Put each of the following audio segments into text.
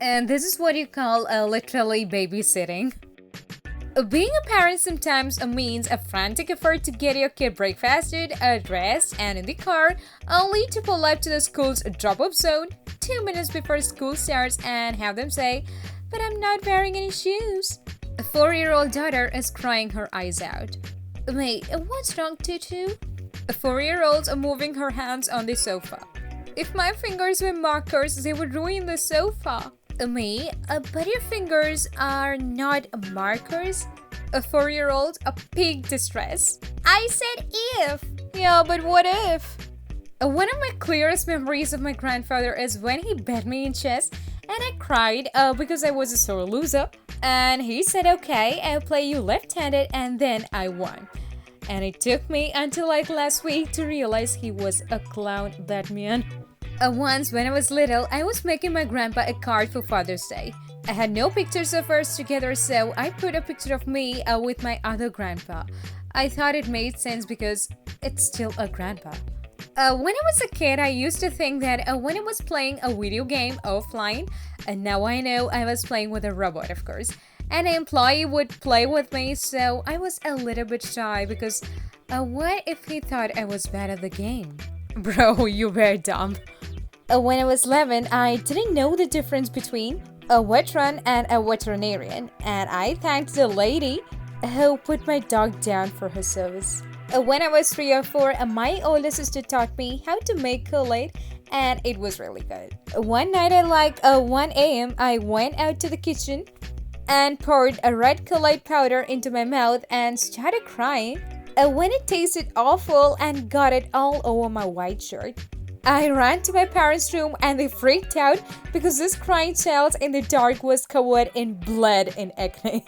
And this is what you call literally babysitting. Being a parent sometimes means a frantic effort to get your kid breakfasted, dressed, and in the car, only to pull up to the school's drop-off zone 2 minutes before school starts and have them say, "But I'm not wearing any shoes." A 4-year-old daughter is crying her eyes out. "Wait, what's wrong, Tutu?" A 4-year-old moving her hands on the sofa. "If my fingers were markers, they would ruin the sofa." "Me? But your fingers are not markers." A 4-year-old, a pig distress. "I said if." "Yeah, but what if?" One of my clearest memories of my grandfather is when he bet me in chess and I cried because I was a sore loser. And he said, "Okay, I'll play you left-handed," and then I won. And it took me until like last week to realize he was a clown, that man. Once when I was little, I was making my grandpa a card for Father's Day. I had no pictures of us together, so I put a picture of me with my other grandpa. I thought it made sense because it's still a grandpa. When I was a kid, I used to think that when I was playing a video game offline, and now I know I was playing with a robot, of course, an employee would play with me, so I was a little bit shy because what if he thought I was bad at the game? Bro, you were dumb. When I was 11, I didn't know the difference between a veteran and a veterinarian, and I thanked the lady who put my dog down for her service. When I was 3 or 4, my older sister taught me how to make Kool-Aid, and it was really good. One night at like 1 a.m., I went out to the kitchen and poured a red Kool-Aid powder into my mouth and started crying when it tasted awful and got it all over my white shirt. I ran to my parents' room and they freaked out because this crying child in the dark was covered in blood and acne.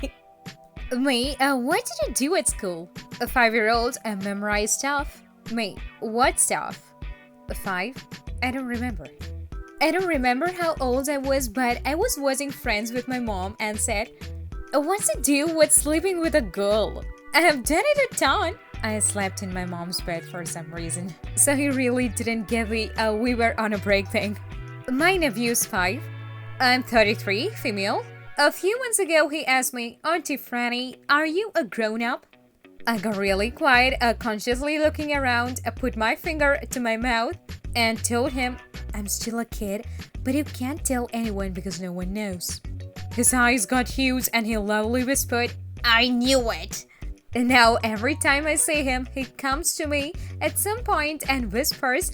Me, what did you do at school? A 5-year-old, I memorized stuff. Me, what stuff? A 5? I don't remember. I don't remember how old I was, but I was watching Friends with my mom and said, "What's it do with sleeping with a girl?" I have done it a ton. I slept in my mom's bed for some reason. So he really didn't get the we were on a break thing. My nephew's 5. I'm 33, female. A few months ago, he asked me, "Auntie Franny, are you a grown-up?" I got really quiet, consciously looking around. I put my finger to my mouth and told him, "I'm still a kid, but you can't tell anyone because no one knows." His eyes got huge and he loudly whispered, "I knew it." And now every time I see him, he comes to me at some point and whispers,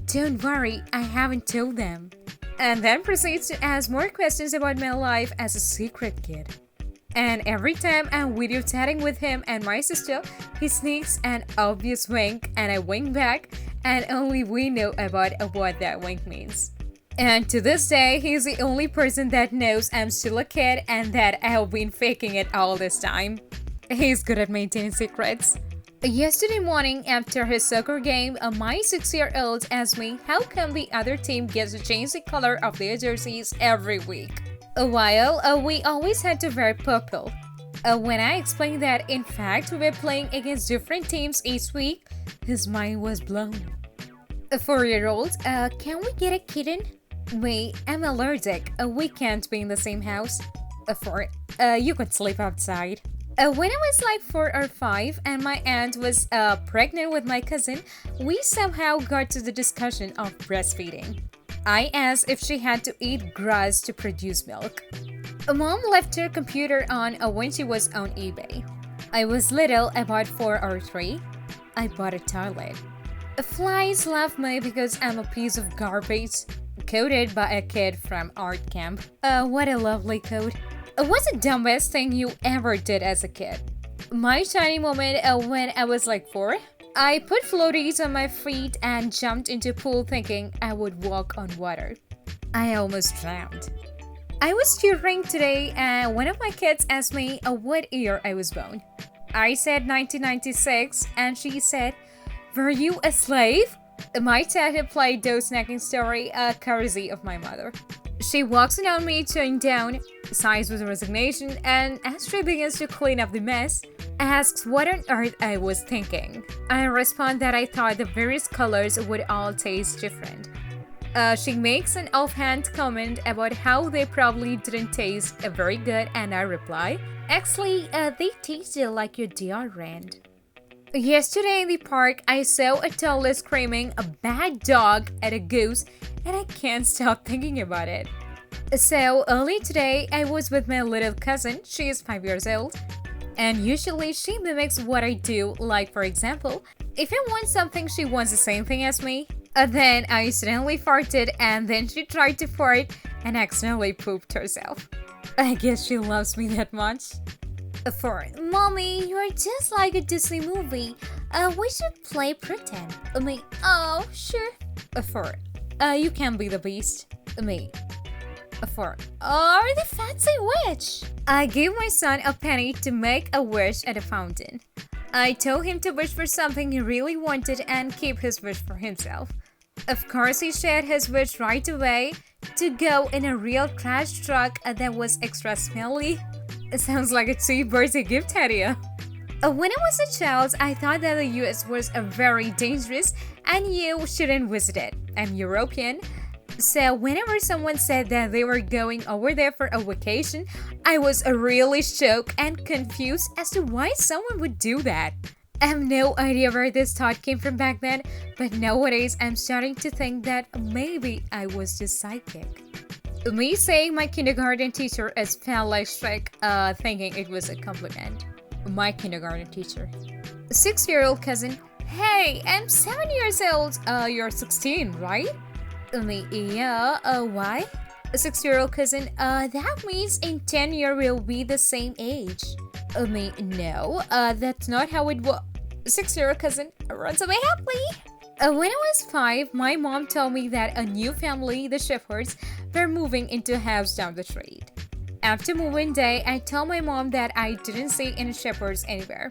"Don't worry, I haven't told them." And then proceeds to ask more questions about my life as a secret kid. And every time I'm video chatting with him and my sister, he sneaks an obvious wink and I wink back, and only we know about what that wink means. And to this day, he's the only person that knows I'm still a kid and that I have been faking it all this time. He's good at maintaining secrets. Yesterday morning, after his soccer game, my 6-year-old asked me how come the other team gets to change the color of their jerseys every week. While we always had to wear purple. When I explained that, in fact, we were playing against different teams each week, his mind was blown. A 4-year-old, can we get a kitten? Me, I'm allergic. We can't be in the same house. A 4, you could sleep outside. When I was like 4 or 5 and my aunt was pregnant with my cousin, we somehow got to the discussion of breastfeeding. I asked if she had to eat grass to produce milk. Mom left her computer on when she was on eBay. I was little, about 4 or 3. I bought a toilet. Flies love me because I'm a piece of garbage, coded by a kid from art camp. What a lovely code. What's the dumbest thing you ever did as a kid? My tiny moment when I was like 4. I put floaties on my feet and jumped into a pool thinking I would walk on water. I almost drowned. I was tutoring today and one of my kids asked me what year I was born. I said 1996 and she said, "Were you a slave?" My dad had played those snacking story courtesy of my mother. She walks in on me, turning down, sighs with resignation, and as she begins to clean up the mess, asks what on earth I was thinking. I respond that I thought the various colors would all taste different. She makes an offhand comment about how they probably didn't taste very good, and I reply, actually, they tasted like your deodorant. Yesterday in the park, I saw a toddler screaming a bad dog at a goose, and I can't stop thinking about it. So, early today, I was with my little cousin. She is 5 years old. And usually, she mimics what I do. Like, for example, if I want something, she wants the same thing as me. Then I accidentally farted, and then she tried to fart and accidentally pooped herself. I guess she loves me that much. 4. Mommy, you are just like a Disney movie. We should play pretend. Me. Oh, sure. 4. You can be the beast. Me. 4. Or the fancy witch. I gave my son a penny to make a wish at a fountain. I told him to wish for something he really wanted and keep his wish for himself. Of course, he shared his wish right away to go in a real trash truck that was extra smelly. It sounds like a sweet birthday gift idea. When I was a child, I thought that the US was very dangerous and you shouldn't visit it. I'm European. So whenever someone said that they were going over there for a vacation, I was really shocked and confused as to why someone would do that. I have no idea where this thought came from back then, but nowadays I'm starting to think that maybe I was just psychic. Me saying my kindergarten teacher is felt like Shrek, thinking it was a compliment. My kindergarten teacher. 6-year-old cousin. Hey, I'm 7 years old. You're 16, right? Me, yeah, why? A 6-year-old cousin. That means in 10 years we'll be the same age. Me, no, that's not how it works. 6-year-old cousin runs away happily. When I was 5, my mom told me that a new family, the Shepherds, were moving into a house down the street. After moving day, I told my mom that I didn't see any shepherds anywhere.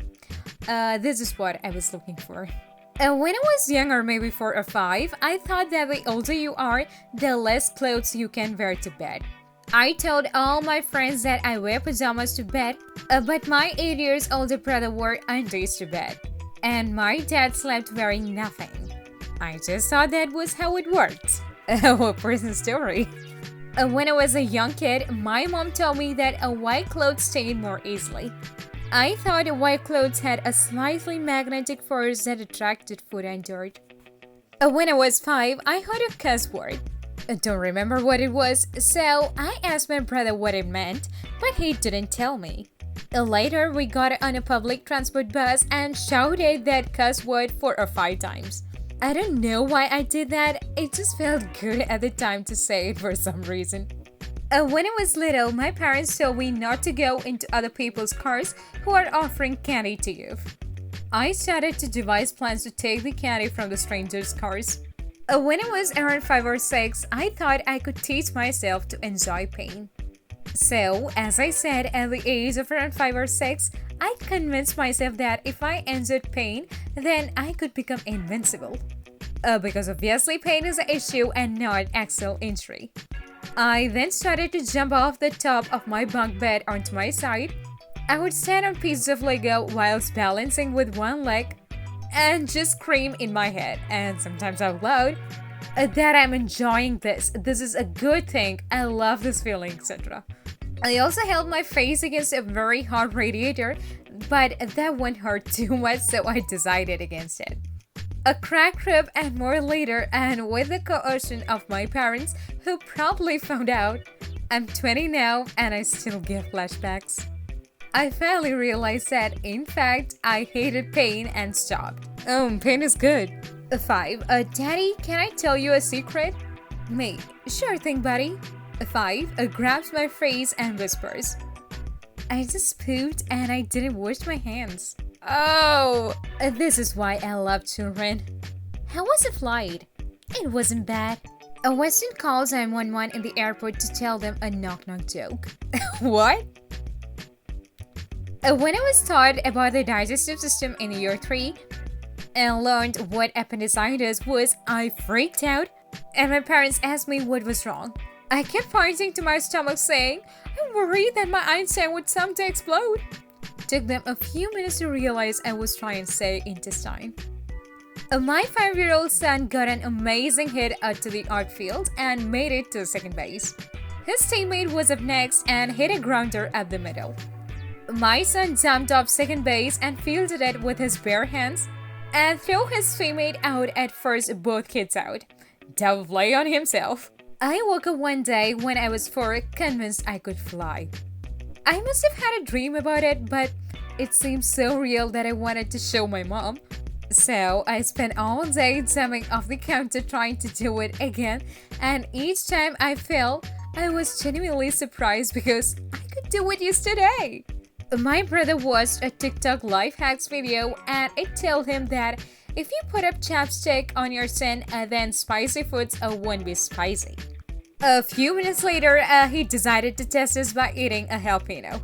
This is what I was looking for. When I was younger, maybe 4 or 5, I thought that the older you are, the less clothes you can wear to bed. I told all my friends that I wear pajamas to bed, but my 8 years older brother wore undies to bed. And my dad slept wearing nothing. I just thought that was how it worked. A person's story. When I was a young kid, my mom told me that a white clothes stain more easily. I thought white clothes had a slightly magnetic force that attracted food and dirt. When I was 5, I heard a cuss word. I don't remember what it was, so I asked my brother what it meant, but he didn't tell me. Later, we got on a public transport bus and shouted that cuss word 4 or 5 times. I don't know why I did that, it just felt good at the time to say it for some reason. When I was little, my parents told me not to go into other people's cars who are offering candy to you. I started to devise plans to take the candy from the strangers' cars. When I was around 5 or 6, I thought I could teach myself to enjoy pain. So, as I said, at the age of around 5 or 6, I convinced myself that if I enjoyed pain, then I could become invincible. Because obviously pain is an issue and not actual injury. I then started to jump off the top of my bunk bed onto my side. I would stand on pieces of Lego whilst balancing with one leg and just scream in my head, and sometimes out loud, that I'm enjoying this. This is a good thing. I love this feeling, etc. I also held my face against a very hot radiator, but that wouldn't hurt too much, so I decided against it. A cracked rib and more later, and with the coercion of my parents, who probably found out. I'm 20 now and I still get flashbacks. I finally realized that, in fact, I hated pain and stopped. Oh, pain is good. 5. Daddy, can I tell you a secret? Me. Sure thing, buddy. 5. Grabs my face and whispers. I just pooped and I didn't wash my hands. Oh, this is why I love children. How was the flight? It wasn't bad. A Western calls 911 in the airport to tell them a knock-knock joke. What? When I was taught about the digestive system in year 3 and learned what appendicitis was, I freaked out and my parents asked me what was wrong. I kept pointing to my stomach saying, I'm worried that my Einstein would someday explode. Took them a few minutes to realize I was trying to say intestine. My 5-year-old son got an amazing hit out to the outfield and made it to second base. His teammate was up next and hit a grounder at the middle. My son jumped off second base and fielded it with his bare hands and threw his teammate out at first, both kids out. Double play on himself. I woke up one day when I was 4, convinced I could fly. I must have had a dream about it, but it seemed so real that I wanted to show my mom. So I spent all day jumping off the counter trying to do it again, and each time I fell, I was genuinely surprised because I could do it yesterday. My brother watched a TikTok life hacks video and it told him that if you put up chapstick on your chin, then spicy foods won't be spicy. A few minutes later, he decided to test us by eating a jalapeno.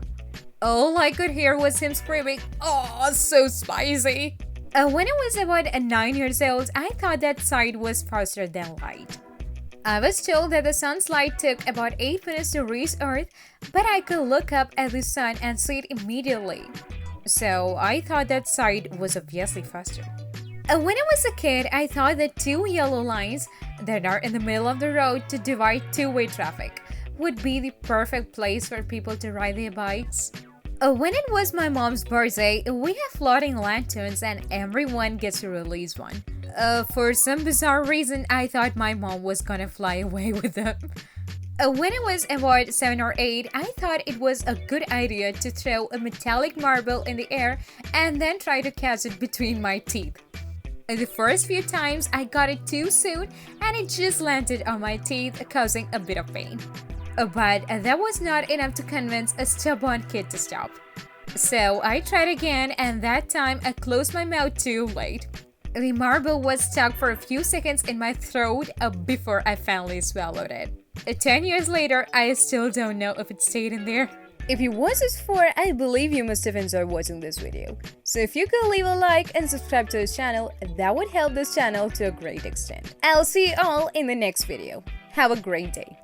All I could hear was him screaming, "Oh, so spicy!" When I was about 9 years old, I thought that sight was faster than light. I was told that the sun's light took about 8 minutes to reach Earth, but I could look up at the sun and see it immediately. So I thought that sight was obviously faster. When I was a kid, I thought that 2 yellow lines that are in the middle of the road to divide two-way traffic would be the perfect place for people to ride their bikes. When it was my mom's birthday, we have floating lanterns and everyone gets to release one. For some bizarre reason, I thought my mom was gonna fly away with them. When I was about 7 or 8, I thought it was a good idea to throw a metallic marble in the air and then try to catch it between my teeth. The first few times, I got it too soon and it just landed on my teeth, causing a bit of pain. But that was not enough to convince a stubborn kid to stop. So I tried again, and that time I closed my mouth too late. The marble was stuck for a few seconds in my throat before I finally swallowed it. 10 years later, I still don't know if it stayed in there. If you watched this far, I believe you must have enjoyed watching this video. So if you could leave a like and subscribe to this channel, that would help this channel to a great extent. I'll see you all in the next video. Have a great day.